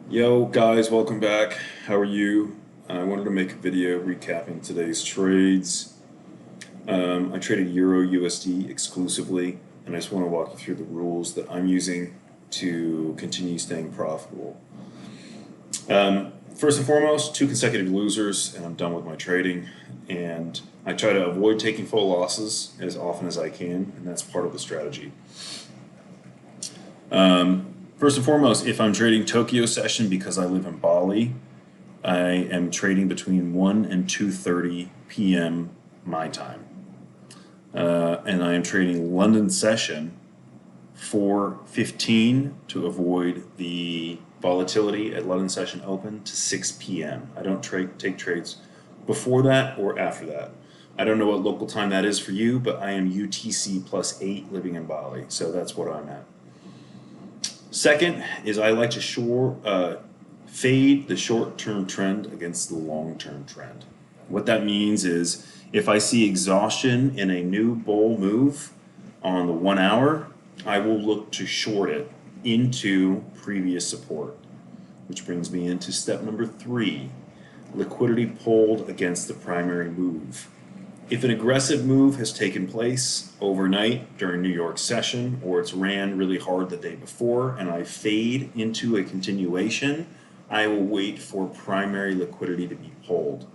Yo guys, welcome back. How are you? I wanted to make a video recapping today's trades. I traded Euro USD exclusively, and I just want to walk you through the rules that I'm using to continue staying profitable. First and foremost, two consecutive losers, and I'm done with my trading. And I try to avoid taking full losses as often as I can, and that's part of the strategy. First and foremost, if I'm trading Tokyo session because I live in Bali, I am trading between 1 and 2:30 p.m. my time. And I am trading London session 4:15 to avoid the volatility at London session open to 6 p.m. I don't take trades before that or after that. I don't know what local time that is for you, but I am UTC +8 living in Bali, so that's what I'm at. Second is I like to fade the short-term trend against the long-term trend. What that means is if I see exhaustion in a new bull move on the 1 hour, I will look to short it into previous support, which brings me into step number 3, liquidity pulled against the primary move. If an aggressive move has taken place overnight during New York session, or it's ran really hard the day before, and I fade into a continuation, I will wait for primary liquidity to be pulled.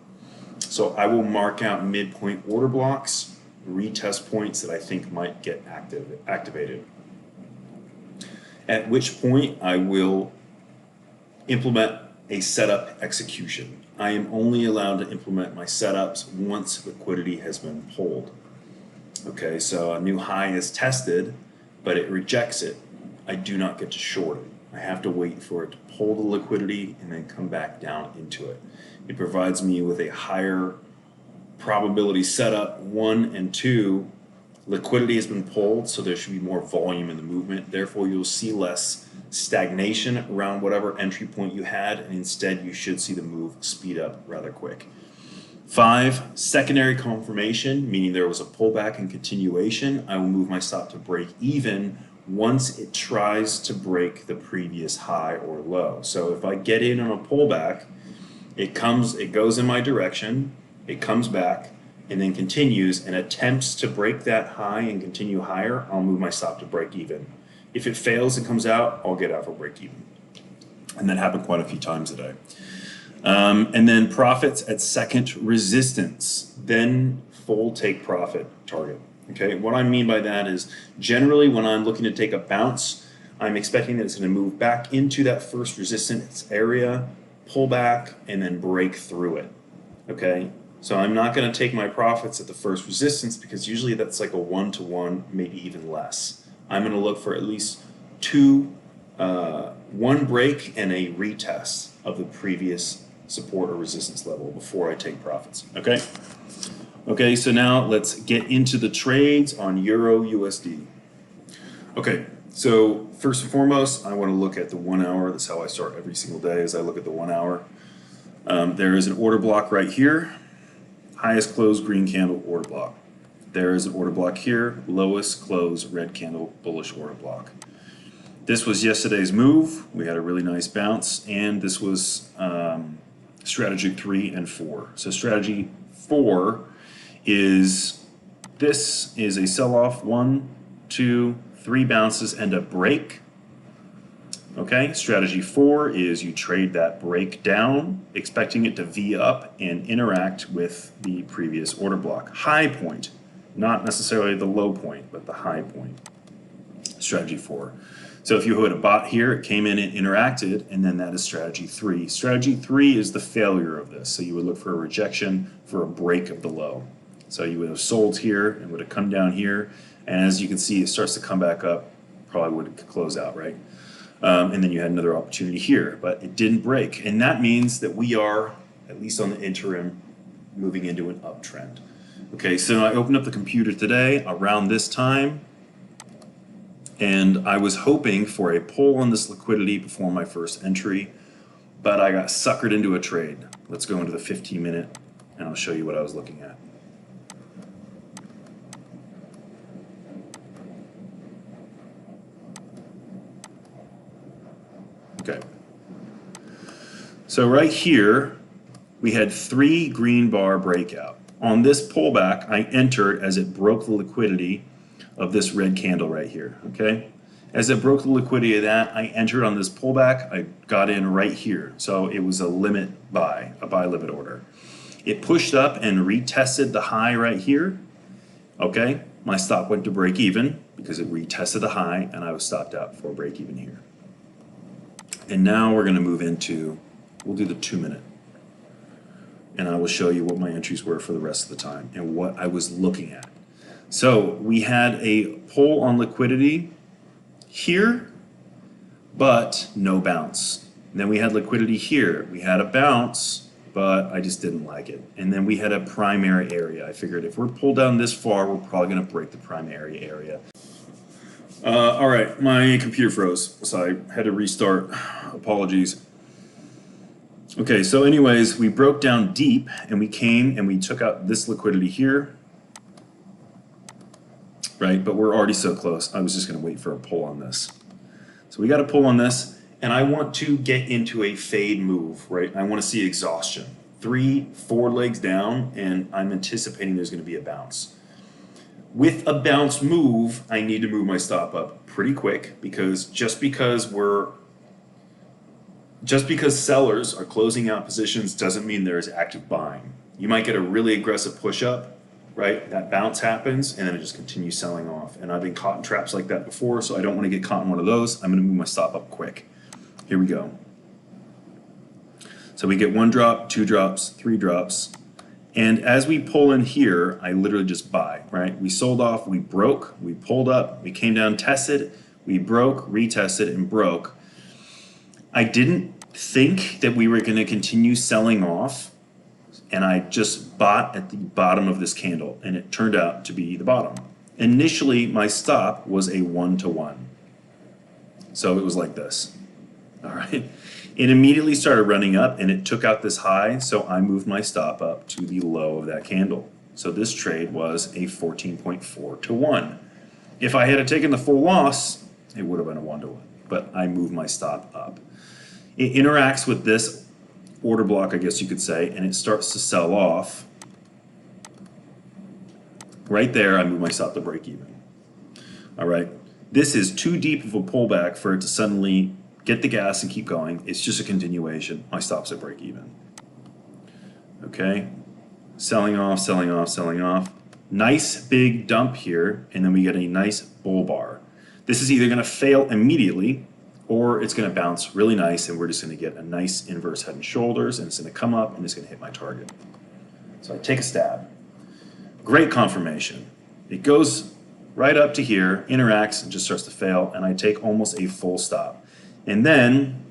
So I will mark out midpoint order blocks, retest points that I think might get activated. At which point I will implement a setup execution. I am only allowed to implement my setups once liquidity has been pulled. Okay, so a new high is tested, but it rejects it. I do not get to short it. I have to wait for it to pull the liquidity and then come back down into it. It provides me with a higher probability setup. 1 and 2, liquidity has been pulled, so there should be more volume in the movement. Therefore, you'll see less stagnation around whatever entry point you had, and instead you should see the move speed up rather quick. 5, secondary confirmation, meaning there was a pullback and continuation. I will move my stop to break even once it tries to break the previous high or low. So if I get in on a pullback, it goes in my direction, it comes back, and then continues and attempts to break that high and continue higher, I'll move my stop to break even. If it fails and comes out, I'll get out for break even. And that happened quite a few times today. And then profits at second resistance, then full take profit target. Okay, what I mean by that is generally when I'm looking to take a bounce, I'm expecting that it's going to move back into that first resistance area, pull back, and then break through it. Okay, so I'm not going to take my profits at the first resistance because usually that's like a 1-to-1, maybe even less. I'm going to look for at least one break and a retest of the previous support or resistance level before I take profits. Okay. Okay, so now let's get into the trades on Euro USD. Okay, so first and foremost, I want to look at the 1 hour. That's how I start every single day, as I look at the 1 hour. There is an order block right here, highest close green candle order block. There is an order block here, lowest close red candle bullish order block. This was yesterday's move. We had a really nice bounce, and this was strategy 3 and 4. So strategy 4 is this is a sell-off, 1, 2, 3 bounces and a break. Okay, strategy 4 is you trade that break down, expecting it to V up and interact with the previous order block. High point, not necessarily the low point, but the high point. Strategy 4. So if you had a bot here, it came in and interacted, and then that is strategy 3. Strategy 3 is the failure of this. So you would look for a rejection for a break of the low. So you would have sold here and would have come down here, and as you can see, it starts to come back up, probably would close out, right? And then you had another opportunity here, but it didn't break. And that means that we are, at least on the interim, moving into an uptrend. Okay, so I opened up the computer today around this time, and I was hoping for a pull on this liquidity before my first entry, but I got suckered into a trade. Let's go into the 15-minute, and I'll show you what I was looking at. Okay. So right here, we had 3 green bar breakout. On this pullback, I entered as it broke the liquidity of this red candle right here, okay? As it broke the liquidity of that, I entered on this pullback. I got in right here. So it was a limit buy, a buy limit order. It pushed up and retested the high right here, okay? My stop went to break even because it retested the high and I was stopped out for break even here. And now we're gonna move into, we'll do the 2-minute. And I will show you what my entries were for the rest of the time and what I was looking at. So we had a pull on liquidity here, but no bounce. And then we had liquidity here. We had a bounce, but I just didn't like it. And then we had a primary area. I figured if we're pulled down this far, we're probably gonna break the primary area. All right, my computer froze, so I had to restart. Apologies. Okay, so anyways, we broke down deep and we came and we took out this liquidity here, right? But we're already so close. I was just gonna wait for a pull on this. So we got a pull on this and I want to get into a fade move, right? I wanna see exhaustion. 3, 4 legs down and I'm anticipating there's gonna be a bounce. With a bounce move, I need to move my stop up pretty quick because just because sellers are closing out positions doesn't mean there is active buying. You might get a really aggressive push up, right? That bounce happens and then it just continues selling off. And I've been caught in traps like that before, so I don't want to get caught in one of those. I'm gonna move my stop up quick. Here we go. So we get 1 drop, 2 drops, 3 drops. And as we pull in here, I literally just buy, right? We sold off, we broke, we pulled up, we came down, tested, we broke, retested, and broke. I didn't think that we were going to continue selling off, and I just bought at the bottom of this candle, and it turned out to be the bottom. Initially, my stop was a 1-to-1. So it was like this, all right? It immediately started running up, and it took out this high, so I moved my stop up to the low of that candle. So this trade was a 14.4-to-1. If I had taken the full loss, it would have been a 1-to-1, but I moved my stop up. It interacts with this order block, I guess you could say, and it starts to sell off. Right there, I move my stop to break even. All right, this is too deep of a pullback for it to suddenly get the gas and keep going. It's just a continuation. My stop's at break even. Okay, selling off, selling off, selling off. Nice big dump here, and then we get a nice bull bar. This is either gonna fail immediately or it's going to bounce really nice and we're just going to get a nice inverse head and shoulders and it's going to come up and it's going to hit my target. So I take a stab. Great confirmation. It goes right up to here, interacts and just starts to fail, and I take almost a full stop. And then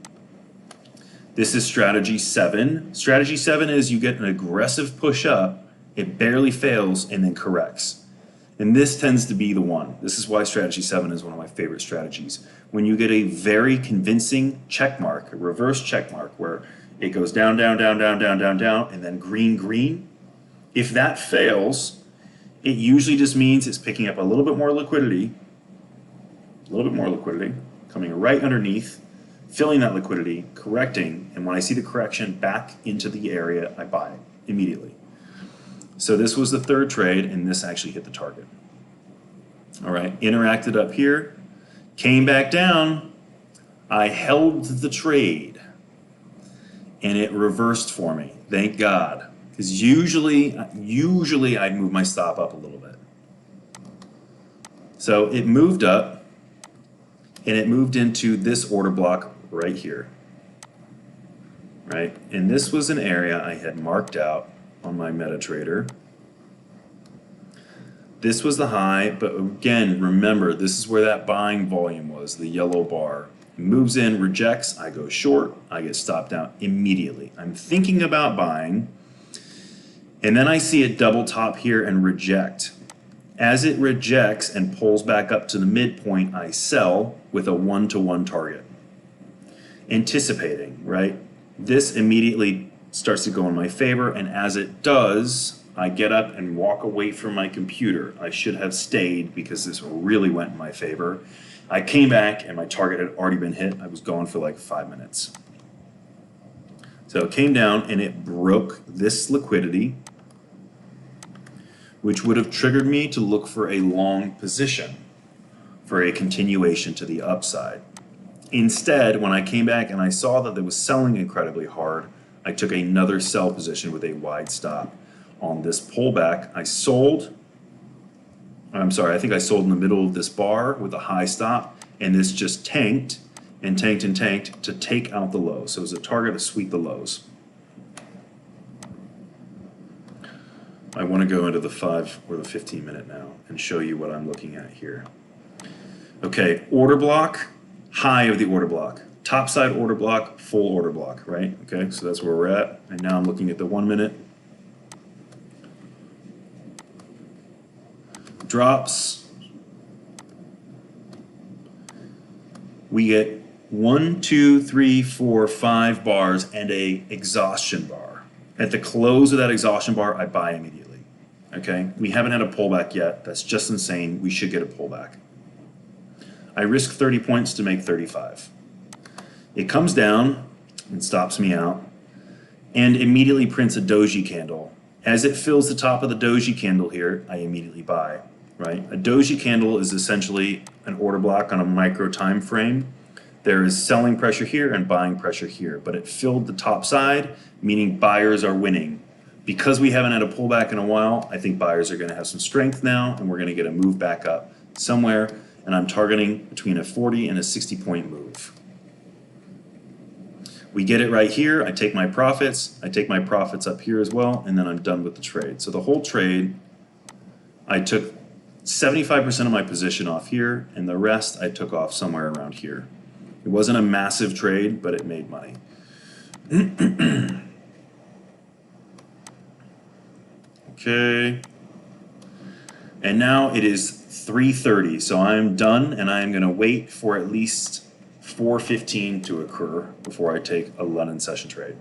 this is strategy 7. Strategy 7 is you get an aggressive push up, it barely fails and then corrects. And this tends to be the one. This is why strategy 7 is one of my favorite strategies. When you get a very convincing check mark, a reverse check mark, where it goes down, down, down, down, down, down, down, and then green, green, if that fails, it usually just means it's picking up a little bit more liquidity, coming right underneath, filling that liquidity, correcting, and when I see the correction back into the area, I buy it immediately. So this was the 3rd trade, and this actually hit the target. All right, interacted up here, came back down, I held the trade, and it reversed for me, thank God. Because usually I'd move my stop up a little bit. So it moved up, and it moved into this order block right here, right? And this was an area I had marked out on my MetaTrader. This was the high, but again, remember, this is where that buying volume was, the yellow bar. It moves in, rejects, I go short, I get stopped out immediately. I'm thinking about buying, and then I see it double top here and reject. As it rejects and pulls back up to the midpoint, I sell with a 1-to-1 target. Anticipating, right? This immediately starts to go in my favor, and as it does, I get up and walk away from my computer. I should have stayed because this really went in my favor. I came back and my target had already been hit. I was going for like 5 minutes. So it came down and it broke this liquidity, which would have triggered me to look for a long position for a continuation to the upside. Instead, when I came back and I saw that it was selling incredibly hard, I took another sell position with a wide stop. On this pullback, I sold. I'm sorry, I think I sold in the middle of this bar with a high stop, and this just tanked and tanked and tanked to take out the lows. So it was a target to sweep the lows. I want to go into the 5 or the 15 minute now and show you what I'm looking at here. Okay, order block, high of the order block. Top side order block, full order block, right? Okay, so that's where we're at. And now I'm looking at the 1 minute. Drops. We get 1, 2, 3, 4, 5 bars and a exhaustion bar. At the close of that exhaustion bar, I buy immediately. Okay, we haven't had a pullback yet. That's just insane. We should get a pullback. I risk 30 points to make 35. It comes down and stops me out and immediately prints a doji candle. As it fills the top of the doji candle here, I immediately buy, right? A doji candle is essentially an order block on a micro time frame. There is selling pressure here and buying pressure here, but it filled the top side, meaning buyers are winning. Because we haven't had a pullback in a while, I think buyers are going to have some strength now, and we're going to get a move back up somewhere, and I'm targeting between a 40 and a 60 point move. We get it right here. I take my profits. I take my profits up here as well, and then I'm done with the trade. So the whole trade, I took 75% of my position off here, and the rest I took off somewhere around here. It wasn't a massive trade, but it made money. Okay. And now it is 3:30, so I'm done, and I am going to wait for at least 4:15 to occur before I take a London session trade.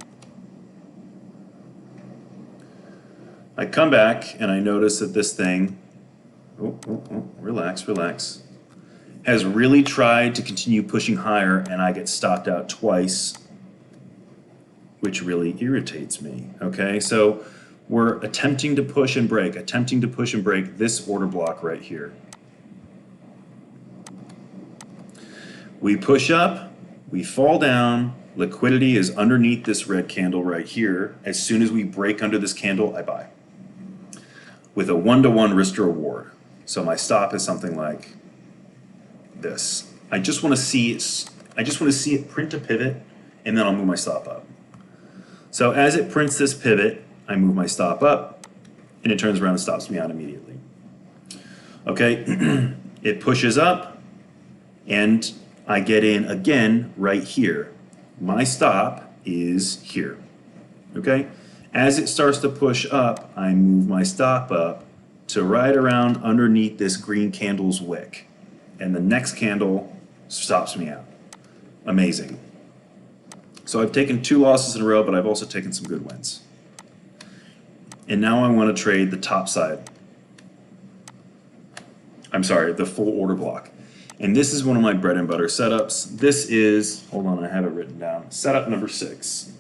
I come back and I notice that this thing, relax, has really tried to continue pushing higher, and I get stopped out twice, which really irritates me. Okay, so we're attempting to push and break this order block right here. We push up, we fall down, liquidity is underneath this red candle right here. As soon as we break under this candle, I buy. With a 1-to-1 risk to reward. So my stop is something like this. I just want to see it print a pivot, and then I'll move my stop up. So as it prints this pivot, I move my stop up, and it turns around and stops me out immediately. Okay, it pushes up, and I get in again right here. My stop is here. Okay, as it starts to push up, I move my stop up to right around underneath this green candle's wick, and the next candle stops me out. Amazing. So I've taken 2 losses in a row, but I've also taken some good wins. And now I want to trade the top side. I'm sorry, the full order block. And this is one of my bread and butter setups. This is, hold on, I have it written down, setup number 6.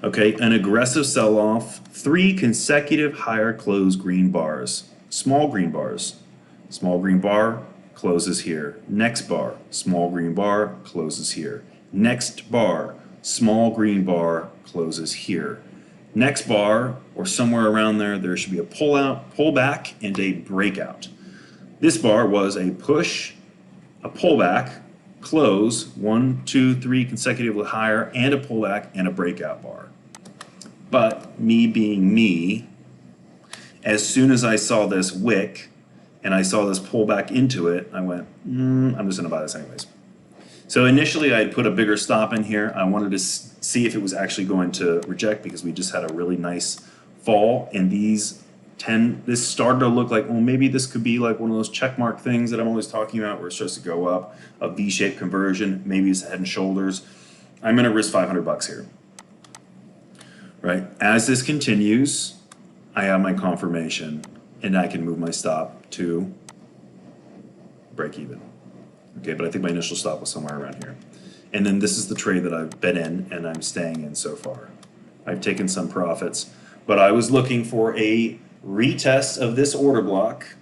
Okay, an aggressive sell-off, 3 consecutive higher close green bars, small green bars. Small green bar closes here. Next bar, small green bar closes here. Next bar, small green bar closes here. Next bar, or somewhere around there, there should be a pullback, and a breakout. This bar was a push, a pullback, close, 1, 2, 3 consecutively higher, and a pullback and a breakout bar. But me being me, as soon as I saw this wick and I saw this pullback into it, I went, I'm just going to buy this anyways. So initially I put a bigger stop in here. I wanted to see if it was actually going to reject, because we just had a really nice fall, and this started to look like, well, maybe this could be like one of those check mark things that I'm always talking about, where it starts to go up, a V-shaped conversion, maybe it's head and shoulders. I'm going to risk $500 here. Right? As this continues, I have my confirmation, and I can move my stop to break even. Okay, but I think my initial stop was somewhere around here. And then this is the trade that I've been in and I'm staying in so far. I've taken some profits, but I was looking for a retest of this order block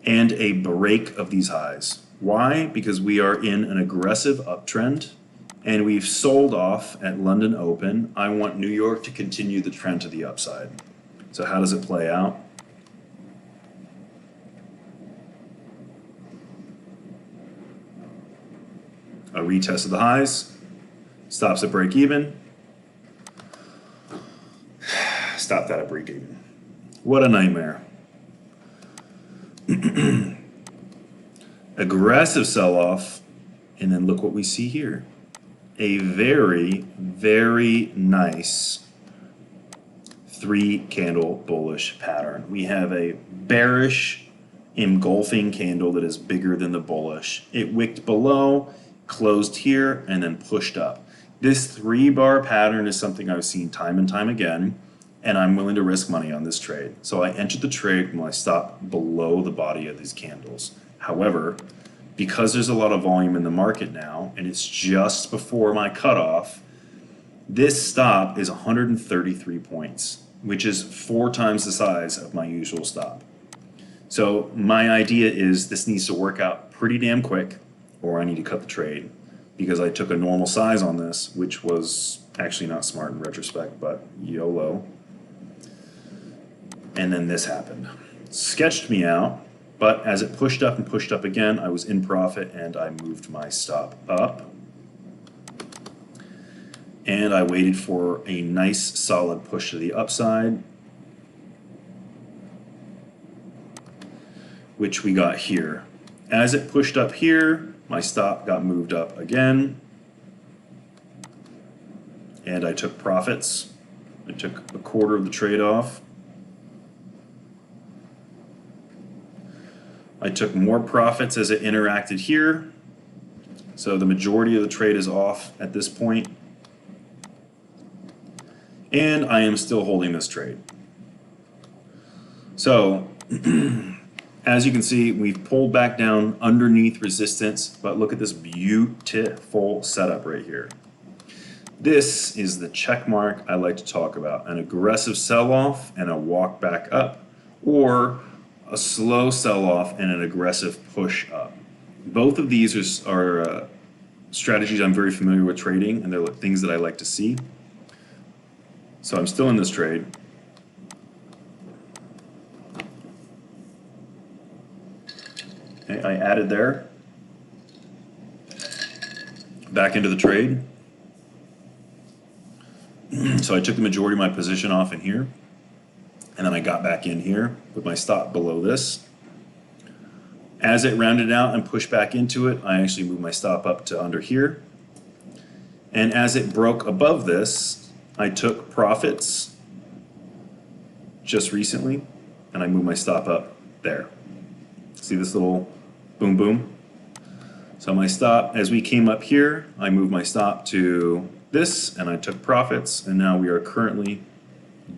and a break of these highs. Why? Because we are in an aggressive uptrend and we've sold off at London Open. I want New York to continue the trend to the upside. So how does it play out? A retest of the highs, stops at break even, stop that at break even. What a nightmare. Aggressive sell-off, and then look what we see here. A very, very nice 3-candle bullish pattern. We have a bearish engulfing candle that is bigger than the bullish. It wicked below, closed here, and then pushed up. This 3-bar pattern is something I've seen time and time again, and I'm willing to risk money on this trade. So I entered the trade when I stopped below the body of these candles. However, because there's a lot of volume in the market now, and it's just before my cutoff, this stop is 133 points, which is 4 times the size of my usual stop. So my idea is this needs to work out pretty damn quick, or I need to cut the trade, because I took a normal size on this, which was actually not smart in retrospect, but YOLO. And then this happened. Sketched me out, but as it pushed up and pushed up again, I was in profit and I moved my stop up. And I waited for a nice solid push to the upside, which we got here. As it pushed up here, my stop got moved up again, and I took profits. I took a quarter of the trade off. I took more profits as it interacted here, so the majority of the trade is off at this point, and I am still holding this trade. So as you can see, we've pulled back down underneath resistance, but look at this beautiful setup right here. This is the check mark I like to talk about: an aggressive sell-off and a walk back up, or a slow sell-off and an aggressive push up. Both of these are strategies I'm very familiar with trading, and they're things that I like to see. So I'm still in this trade. Okay, I added there, back into the trade. So I took the majority of my position off in here, and then I got back in here with my stop below this. As it rounded out and pushed back into it, I actually moved my stop up to under here. And as it broke above this, I took profits just recently, and I moved my stop up there. See this little boom boom? So my stop, as we came up here, I moved my stop to this, and I took profits, and now we are currently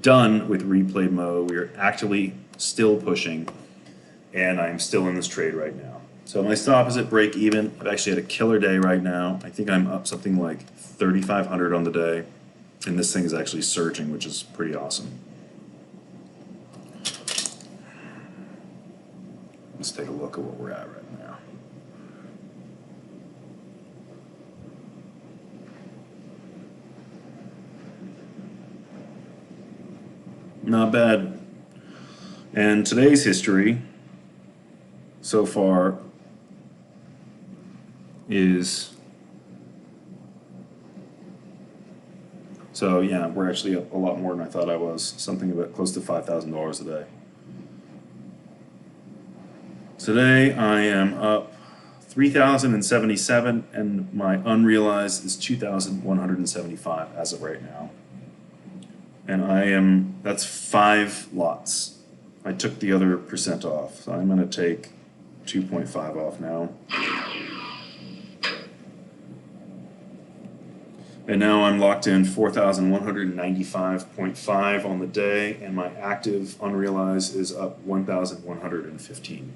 done with replay mode. We are actively still pushing, and I'm still in this trade right now. So my stop is at break even. I've actually had a killer day right now. I think I'm up something like 3,500 on the day, and this thing is actually surging, which is pretty awesome. Let's take a look at what we're at right now. Not bad. And today's history so far is, so yeah, we're actually up a lot more than I thought I was, something about close to $5,000 a day. Today I am up 3,077, and my unrealized is 2,175 as of right now. And that's 5 lots. I took the other percent off, so I'm going to take 2.5 off now. And now I'm locked in 4,195.5 on the day, and my active unrealized is up 1,115.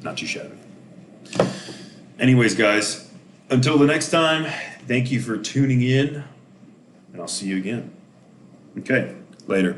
Not too shabby. Anyways, guys, until the next time, thank you for tuning in, and I'll see you again. Okay, later.